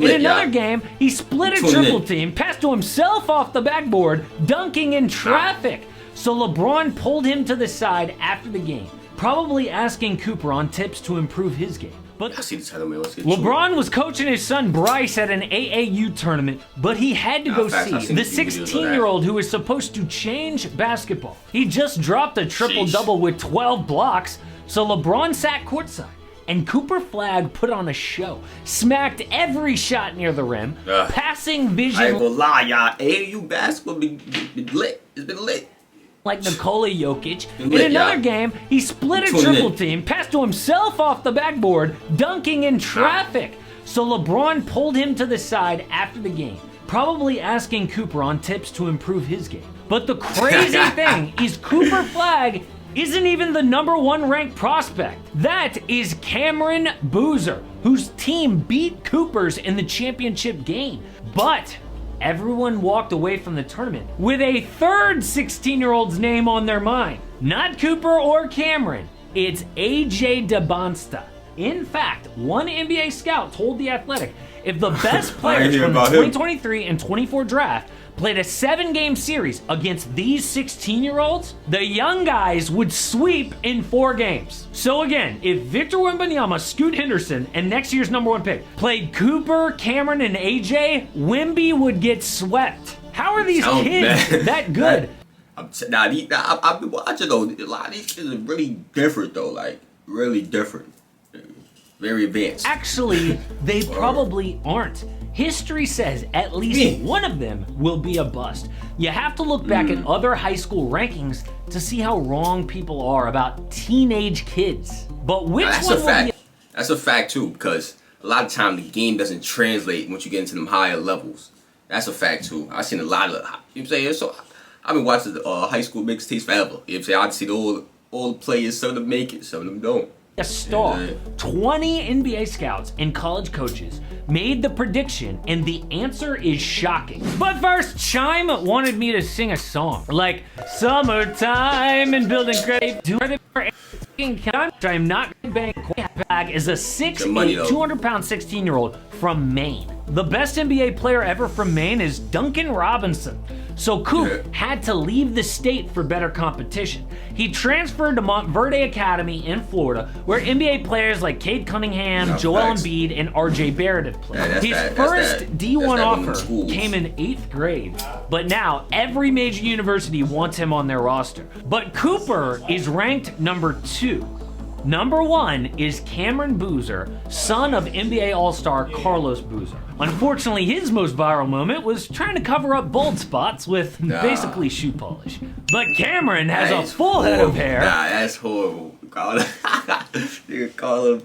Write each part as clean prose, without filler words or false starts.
In another game, he split a triple team, passed to himself off the backboard, dunking in traffic. So LeBron pulled him to the side after the game, probably asking Cooper on tips to improve his game. But LeBron was coaching his son Bryce at an AAU tournament, but he had to go see the 16-year-old who is supposed to change basketball. He just dropped a triple-double with 12 blocks, so LeBron sat courtside. And Cooper Flagg put on a show, smacked every shot near the rim, passing vision. I ain't gonna lie, y'all. AAU basketball been lit. It's been lit. Like Nikola Jokic. In another game, he split a triple team, passed to himself off the backboard, dunking in traffic. So LeBron pulled him to the side after the game, probably asking Cooper on tips to improve his game. But the crazy thing is Cooper Flagg isn't even the #1 ranked prospect. That is Cameron Boozer, whose team beat Cooper's in the championship game. But everyone walked away from the tournament with a third 16-year-old's name on their mind. Not Cooper or Cameron, it's AJ DeBonsta. In fact, one NBA scout told The Athletic, if the best players from the 2023 and 24 draft played a 7-game series against these 16-year-olds, the young guys would sweep in 4 games. So again, if Victor Wembanyama, Scoot Henderson, and next year's #1 pick played Cooper, Cameron, and AJ, Wemby would get swept. How are these kids that good? I've been watching though. A lot of these kids are really different though, like really different. Very advanced. Actually, they probably aren't. History says at least one of them will be a bust. You have to look back at other high school rankings to see how wrong people are about teenage kids. But which one will be? That's a fact too, because a lot of time the game doesn't translate once you get into them higher levels. That's a fact too. I've seen a lot of, you know what I'm saying? So I've been watching the high school mixtapes forever. You know what I'm saying? I've seen all the players, some of them make it, some of them don't. A star. 20 NBA scouts and college coaches made the prediction, and the answer is shocking. But first, Chime wanted me to sing a song like "Summertime and Building Great." I'm not bank. Flagg is a 6'8", 200-pound 16-year-old from Maine. The best NBA player ever from Maine is Duncan Robinson. So Coop had to leave the state for better competition. He transferred to Montverde Academy in Florida, where NBA players like Cade Cunningham, Joel Embiid, and RJ Barrett have played. His first D1 offer came in 8th grade, but now every major university wants him on their roster. But Cooper is ranked #2. #1 is Cameron Boozer, son of NBA All-Star Carlos Boozer. Unfortunately, his most viral moment was trying to cover up bald spots with basically shoe polish. But Cameron has a full head of hair. Nah, that's horrible. Carlos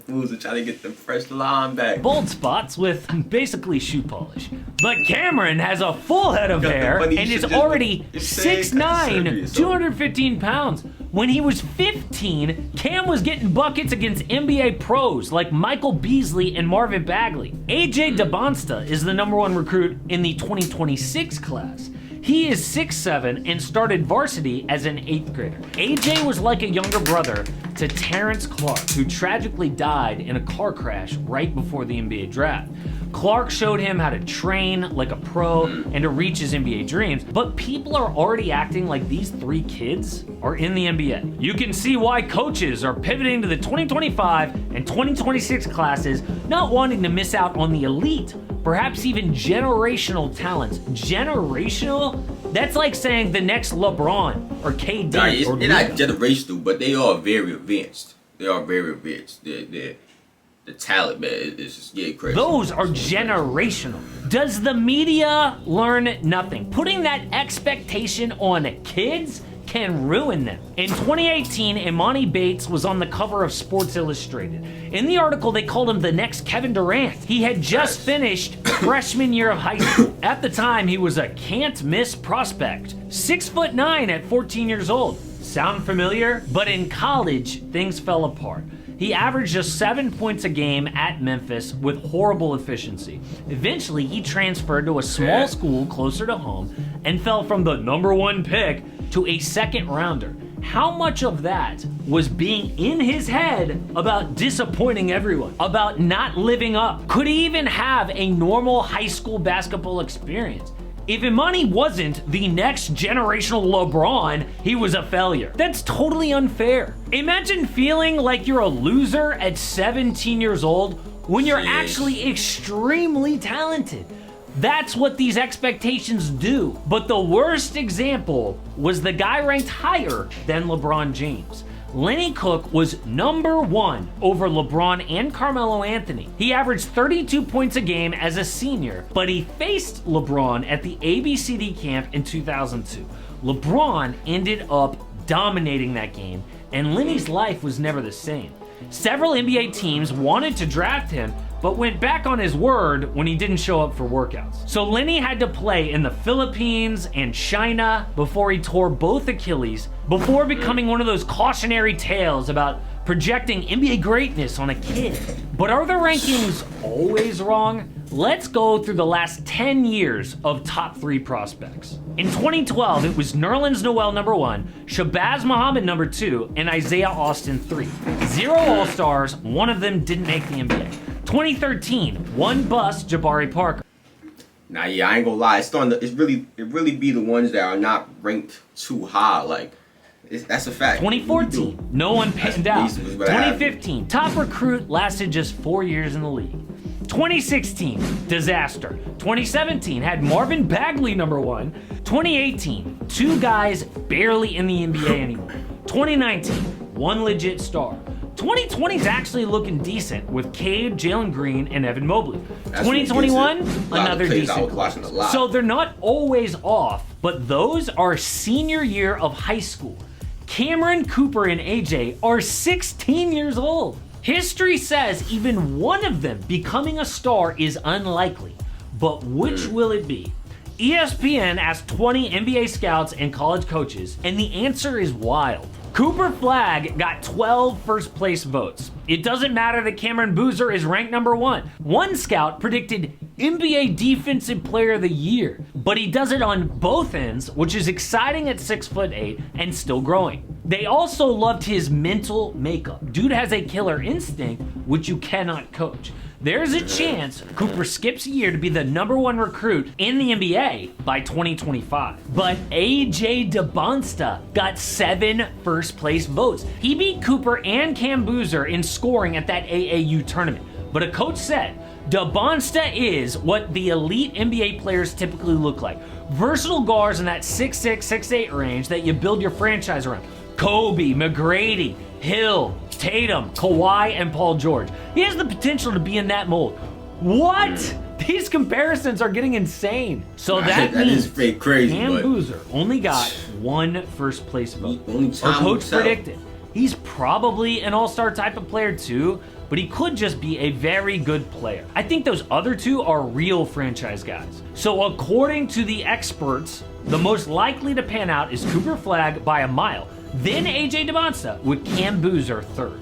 Boozer trying to get the fresh line back. Bald spots with basically shoe polish. But Cameron has a full head of hair and is already 6'9", 215 pounds. When he was 15, Cam was getting buckets against NBA pros like Michael Beasley and Marvin Bagley. AJ DeBonsta is the #1 recruit in the 2026 class. He is 6'7" and started varsity as an 8th grader. AJ was like a younger brother to Terrence Clarke, who tragically died in a car crash right before the NBA draft. Clarke showed him how to train like a pro and to reach his NBA dreams, but people are already acting like these 3 kids are in the NBA. You can see why coaches are pivoting to the 2025 and 2026 classes, not wanting to miss out on the elite, perhaps even generational talents. Generational? That's like saying the next LeBron or KD. They're not generational, but they are very advanced. They are very advanced. The talent, man, is just getting crazy. Those are generational. Does the media learn nothing? Putting that expectation on kids can ruin them. In 2018, Imani Bates was on the cover of Sports Illustrated. In the article, they called him the next Kevin Durant. He had just finished freshman year of high school. At the time, he was a can't-miss prospect. 6'9" at 14 years old. Sound familiar? But in college, things fell apart. He averaged just 7 points a game at Memphis with horrible efficiency. Eventually, he transferred to a small school closer to home and fell from the #1 pick to a 2nd rounder. how much of that was being in his head about disappointing everyone, about not living up? Could he even have a normal high school basketball experience? If Imani wasn't the next generational LeBron, he was a failure. That's totally unfair. Imagine feeling like you're a loser at 17 years old when you're actually extremely talented. That's what these expectations do. But the worst example was the guy ranked higher than LeBron James. Lenny Cook was #1 over LeBron and Carmelo Anthony. He averaged 32 points a game as a senior, but he faced LeBron at the ABCD camp in 2002. LeBron ended up dominating that game, and Lenny's life was never the same. Several NBA teams wanted to draft him, but went back on his word when he didn't show up for workouts. So Lenny had to play in the Philippines and China before he tore both Achilles, before becoming one of those cautionary tales about projecting NBA greatness on a kid. But are the rankings always wrong? Let's go through the last 10 years of top 3 prospects. In 2012, it was Nerlens Noel #1, Shabazz Muhammad #2, and Isaiah Austin 3. 0 All-Stars, one of them didn't make the NBA. 2013, 1 bust, Jabari Parker. Nah, yeah, I ain't gonna lie. It's starting to, it really be the ones that are not ranked too high. Like, that's a fact. 2014, no one panned out. 2015, top recruit, lasted just 4 years in the league. 2016, disaster. 2017 had Marvin Bagley #1. 2018, 2 guys barely in the NBA anymore. 2019, 1 legit star. 2020 is actually looking decent with Cade, Jalen Green, and Evan Mobley. 2021, another decent. So they're not always off, but those are senior year of high school. Cameron, Cooper, and AJ are 16 years old. History says even one of them becoming a star is unlikely, but which will it be? ESPN asked 20 NBA scouts and college coaches, and the answer is wild. Cooper Flagg got 12 first place votes. It doesn't matter that Cameron Boozer is ranked #1. One scout predicted NBA Defensive Player of the Year, but he does it on both ends, which is exciting at 6'8" and still growing. They also loved his mental makeup. Dude has a killer instinct, which you cannot coach. There's a chance Cooper skips a year to be the #1 recruit in the NBA by 2025. But AJ DeBonsta got 7 first place votes. He beat Cooper and Cam Boozer in scoring at that AAU tournament. But a coach said, DeBonsta is what the elite NBA players typically look like. Versatile guards in that 6'6", 6'8" range that you build your franchise around. Kobe, McGrady, Hill, Tatum, Kawhi, and Paul George. He has the potential to be in that mold. What? These comparisons are getting insane. So that means is crazy, Cam Boozer only got 1 first place vote. Our coach predicted he's probably an all-star type of player too, but he could just be a very good player. I think those other 2 are real franchise guys. So according to the experts, the most likely to pan out is Cooper Flagg by a mile, then AJ DeBonsta with Cam Boozer 3rd.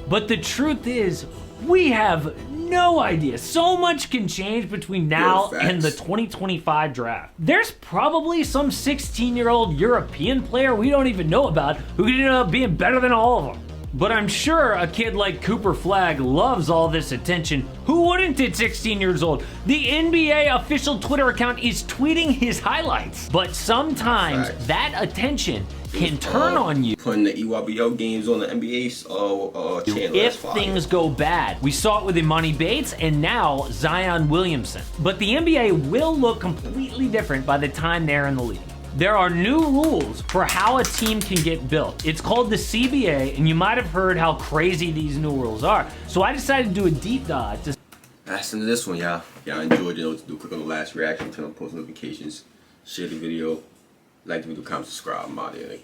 But the truth is, we have no idea. So much can change between now and the 2025 draft. There's probably some 16-year-old European player we don't even know about who could end up being better than all of them. But I'm sure a kid like Cooper Flagg loves all this attention. Who wouldn't at 16 years old? The NBA official Twitter account is tweeting his highlights. But sometimes that attention can turn on you. Putting the EYBL games on the NBA's channel. If things go bad. We saw it with Imani Bates and now Zion Williamson. But the NBA will look completely different by the time they're in the league. There are new rules for how a team can get built. It's called the CBA, and you might have heard how crazy these new rules are. So I decided to do a deep dive. That's into this one, y'all. Y'all enjoyed, you know what to do. Click on the last reaction, turn on post notifications, share the video, like the video, comment, subscribe. I'm out of here.